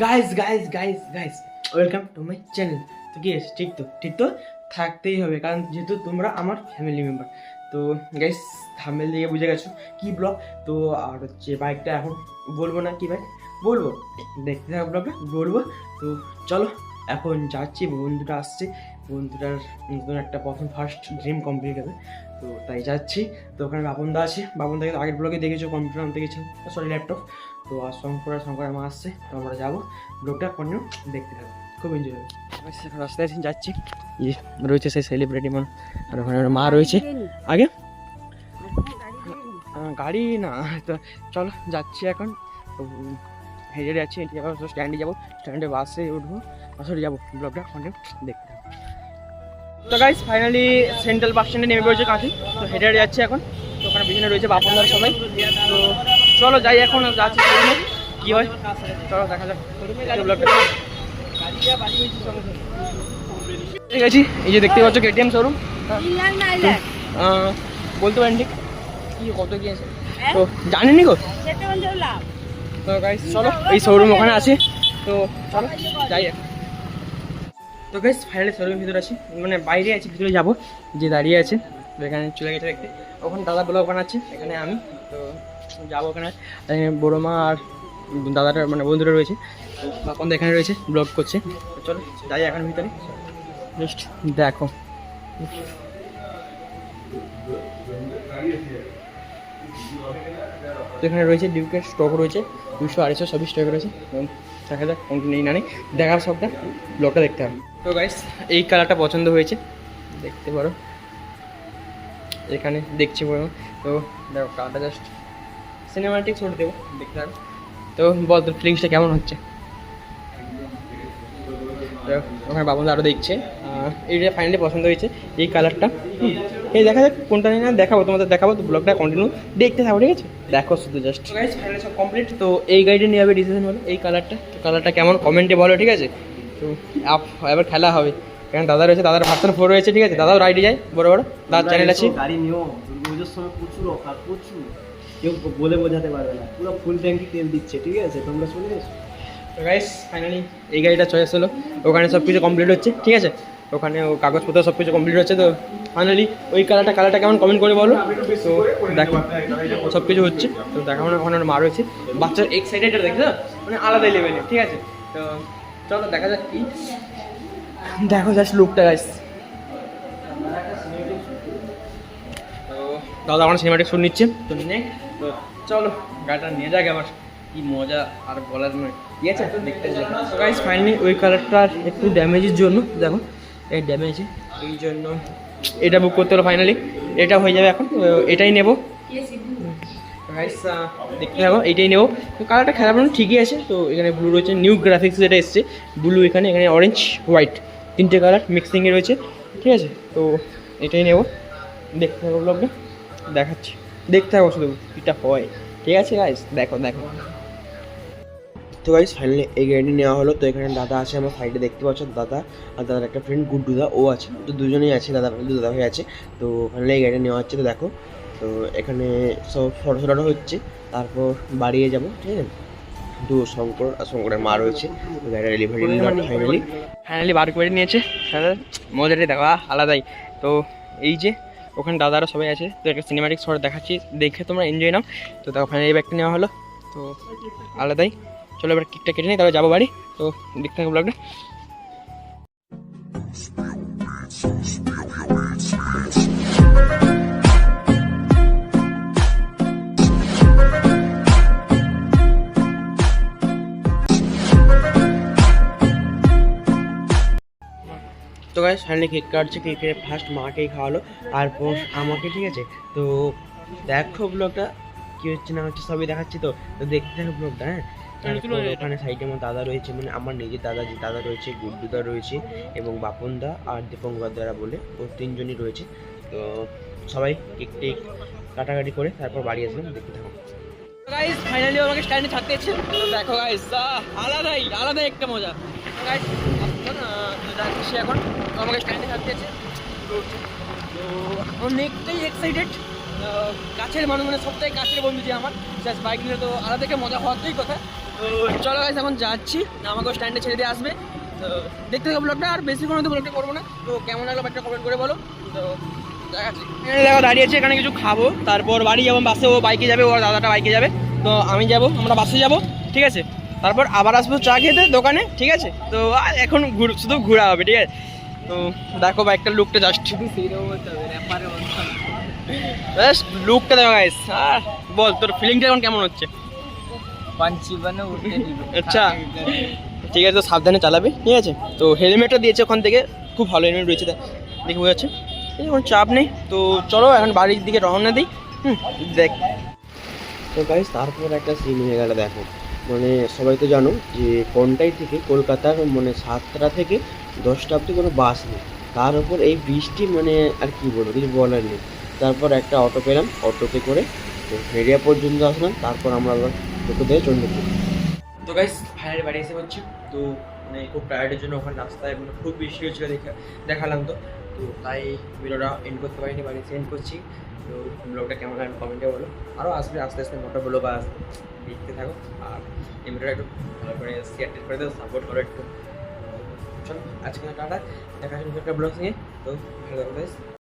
Guys guys guys guys welcome to my channel. তো কি আছে, ঠিক তো থাকতেই হবে, কারণ যেহেতু তোমরা আমার ফ্যামিলি মেম্বার। তো গাইস থাম্বনেল দিয়ে বুঝে গেছো কি ব্লগ। তো আর হচ্ছে বাইকটা এখন বলবো না, কি বাইক বলবো, দেখতে থাকো ব্লগটা বলবো। তো চলো এখন যাচ্ছি, বন্ধুটা আসছে, বন্ধুটার নতুন একটা প্রথম ফার্স্ট ড্রিম কমপ্লিট হবে, তো তাই যাচ্ছি। তো ওখানে বাপনদা আছে, বাপনদাকে আগের ব্লগে দেখেছো, কম্পিউটার আনতে গেছিলাম, সরি ল্যাপটপ। তো আর শঙ্কর মা আসছে, তো আমরা যাবো, ব্লগটা কন্টিনিউ দেখতে থাকবো, খুব এনজয় হবে। এখন রাস্তায় যাচ্ছি, ইয়ে রয়েছে সেই সেলিব্রিটি মান, আর ওখানে মা রয়েছে আগে। গাড়ি না, তো চলো যাচ্ছি এখন। তো হেঁটে যাচ্ছি, স্ট্যান্ডে যাবো, স্ট্যান্ডে বাসে উঠবো, বাসে যাবো, ব্লগটা কন্টিনিউ দেখতে থাকবো। তো গাইস ফাইনালি সেন্ট্রাল বাস স্ট্যান্ডে নেমে পড়েছে কাঁথি, তো হেঁটে যাচ্ছি এখন। তো ওখানে পিছনে রয়েছে বাপনদার সবাই। তো চলো যাই এখন, যাচ্ছি কি হয়, চলো দেখা যাক ব্লগটা। ঠিক আছে, এই যে দেখতে পাচ্ছ কেটিএম শোরুম, বলতে পারেন ঠিক কি কত কি আছে তো জানেনি গো। তো গাইস চলো, এই শোরুম ওখানে আছে, তো চলো যাই এখন। তো গাইস ফাইনালি শোরুমের ভিতরে আছি, মানে বাইরে আছি, ভিতরে যাবো, যে দাঁড়িয়ে আছে তো এখানে চলে গেছে দেখতে। ওখানে দাদা ব্লগ বানাচ্ছে, এখানে আমি তো যাবো ওখানে, বড়ো মা আর দাদাটা মানে বন্ধুরা রয়েছে, বাপন এখানে রয়েছে ব্লগ করছে। তো চলো যাই এখন ভিতরে, জাস্ট দেখো। তো এখানে রয়েছে ডিউকের স্টক রয়েছে 200 250 সবই স্টক রয়েছে, দেখা যাক কোনটা নেই না নেই, দেখার সবটা ব্লগটা দেখতে হবে। তো গাইস এই কালারটা পছন্দ হয়েছে, দেখতে পারো এখানে দেখছি বলো। তো দেখো কালারটা জাস্ট সিনেমাটিক ছোট দেবো, দেখতে হবে। তো বল তোর ফিলিংসটা কেমন হচ্ছে। ওখানে বাবুদা আরও দেখছে, এইটা ফাইনালি পছন্দ হয়েছে এই কালারটা। এই দেখা যাক কোনটা নিয়ে না দেখাবো, তোমাদের দেখাবো, তো ব্লগটা কন্টিনিউ দেখতে থাকো, ঠিক আছে, দেখো শুধু জাস্ট। গাইস ফাইনালি সব কমপ্লিট, তো এই গাড়িটা নিয়ে হবে ডিসিশন হলো এই কালারটা। তো কালারটা কেমন কমেন্টে বলো, ঠিক আছে। তো এবার খেলা হবে, কারণ দাদা রয়েছে, দাদার ভার্সন 4 রয়েছে, ঠিক আছে, দাদাও রাইডে যায় বড় বড়, দাদার চ্যানেল আছে। গাড়ি নিও দুর্গোপুজোর সময় প্রচুর অফার, প্রচুর, কেউ বলে বোঝাতে পারবে না, পুরো ফুল ট্যাঙ্কি তেল দিচ্ছে, ঠিক আছে, তোমরা শুনে এসো। তো গাইস ফাইনালি এই গাড়িটা চয়েস হলো, ওখানে সব কিছু কমপ্লিট হচ্ছে, ঠিক আছে, ওখানে কাগজপত্র সব কিছু কমপ্লিট হচ্ছে। তো ফাইনালি ওই কালারটা কেমন কমেন্ট করে বলো। তো দেখো সব কিছু হচ্ছে, তো দেখো ওখানে মা রয়েছে, বাচ্চার এক্সাইটেড দেখছো, মানে আলাদাই লেভেলে, ঠিক আছে। তো চলো দেখা যাক কি, দেখো জাস্ট লুকটা গাইস। তো দাদা আমার সিনেমাটিক শুট নিচ্ছে, তো নিয়ে তো চলো গাড়িটা নিয়ে যাক, আবার কি মজা আর বলার নয়, ঠিক আছে দেখতে। তো গাইস ফাইনালি ওই কালারটার একটু ড্যামেজের জন্য, দেখো এই ড্যামেজে, এই জন্য এটা বুক করতে হলো। ফাইনালি এটা হয়ে যাবে এখন, এটাই নেবো গাইস, দেখতে থাকো, এইটাই নেবো। তো কালারটা খারাপ না, ঠিকই আছে। তো এখানে ব্লু রয়েছে, নিউ গ্রাফিক্স যেটা এসছে, ব্লু এখানে অরেঞ্জ হোয়াইট তিনটে কালার মিক্সিংয়ে রয়েছে, ঠিক আছে। তো এটাই নেবো, দেখতে থাকো ব্লগটা দেখাচ্ছি, দেখতে থাকো শুধু এটা হয়, ঠিক আছে গাইস, দেখো। তো গাইস ফাইনালি এই গাড়িটি নেওয়া হলো। তো এখানে দাদা আছে আমার সাইডে, দেখতে পাচ্ছ দাদা, আর দাদার একটা ফ্রেন্ড গুড্ডুদা, ও আছে, তো দুজনেই আছে, দাদা ভাই আছে। তো ফাইনালি এই গাড়িটা নেওয়া হচ্ছে, তো দেখো। তো এখানে সব ফটো হচ্ছে, তারপর বাড়িয়ে যাবো, ঠিক আছে। কিন্তু শঙ্করের মা রয়েছে, গাড়িটা ডেলিভারি ফাইনালি বার করে নিয়েছে, মজাটাই দেখো আলাদাই। তো এই যে ওখানে দাদারা সবাই আছে, তো একটা সিনেমাটিক শট দেখাচ্ছি, দেখে তোমরা এনজয় নাও। তো দেখো ফাইনালি এই ব্যাগটা নেওয়া হলো, তো আলাদাই। চলো এবার কেকটা কেটে নিই, তাহলে যাবো বাড়ি, তো দেখতে থাকো ব্লগটা। তো গাইস ফাইনালি কেক কাটছে, কেকে ফার্স্ট মাকেই খাওয়ালো, তারপর আমাকে, ঠিক আছে। তো দেখো ব্লগটা কি হচ্ছে না হচ্ছে সবই দেখাচ্ছি, তো দেখতে থাকো ব্লগটা। হ্যাঁ, তারপর ওখানে সাইডে আমার দাদা রয়েছে, মানে আমার নিজের দাদা, যে দাদা রয়েছে, গুড্ডুদা রয়েছে, এবং বাপনদা আর দীপঙ্কর দ্বারা বলে, ও তিনজনই রয়েছে। তো সবাই কেক টেক কাটাকাটি করে তারপর বাড়ি আসলাম, দেখতে থাকো। গাইস ফাইনালি আমাকে স্ট্যান্ডে ছাড়তে এসেছে, দেখো গাইস আলাদাই একটা মজা। গাইস যাচ্ছি এখন, আমাকে স্ট্যান্ডে ছাড়তে এসেছে, তো অনেকটাই এক্সাইটেড, কাছের মানুষ, মানে সবথেকে কাছের বন্ধু যে আমার, জাস্ট বাইক নিলে তো আলাদা থেকে মজা হওয়ারই কথা। তো চলো গাইস এখন যাচ্ছি, আমাকে স্ট্যান্ডে ছেড়ে দিয়ে আসবে। তো দেখতে থাকো ব্লগটা, আর বেশিক্ষণ হয়তো ব্লগটা করবো না। তো কেমন লাগলো একটা কমেন্ট করে বলো। তো দেখো দাঁড়িয়ে আছে এখানে, কিছু খাবো, তারপর বাড়ি যাবো। বাসে ও বাইকে যাবে, ওর দাদাটা বাইকে যাবে, তো আমি যাব, আমরা বাসে যাব, ঠিক আছে। তারপর আবার আসবো চা খেতে দোকানে, ঠিক আছে। তো আর এখন শুধু ঘোরা হবে, ঠিক আছে। তো দেখো বাইকটার লুকটা জাস্ট, বেশ লুকটা দেখো গাইস। আর বল তোর ফিলিংটা এখন কেমন হচ্ছে? আচ্ছা ঠিক আছে, তো সাবধানে চালাবে, ঠিক আছে। তো হেলমেটটা দিয়েছে ওখান থেকে, খুব ভালো হেলমেট রয়েছে, দেখে বোঝা যাচ্ছে। এই কোনো চাপ নেই। তো চলো এখন বাড়ির দিকে রওনা দিই। দেখ তো গাইস তারপর একটা সিন হয়ে গেল, দেখো মানে সবাই তো জানো যে কোনটাই থেকে কলকাতার মানে 7টা থেকে 10টা অব্দি কোনো বাস নেই, তার উপর এই বৃষ্টি, মানে আর কি বলবো, কিছু বলার নেই। তারপর একটা অটো পেলাম, অটোতে করে তো হেরিয়া পর্যন্ত আসলাম, তারপর আমরা আবার টোটো দিয়ে চন্দ্রপুর। তো গাইস ফাইনালি বাড়ি এসে পড়ছি। তো মানে খুব টায়ার্ডের জন্য ওখানে রাস্তায় মানে খুব বৃষ্টি হয়েছিল, দেখালাম তো। তো তাই ভিডিওটা এন্ড করতে পারিনি, বাড়ি এসে এন্ড করছি। তো ব্লগটা কেমন হয় কমেন্টে বলো। আরও আসবে আস্তে আস্তে, মোটা ব্লগ আসবে, দেখতে থাকো। আর এই ভিডিওটা একটু ভালো করে শেয়ার করে দেবো, সাপোর্ট করো একটু। চলো আজকে টাটা, দেখা হচ্ছে একটা ব্লগ নিয়ে। তো ভালো থাকো গাইস।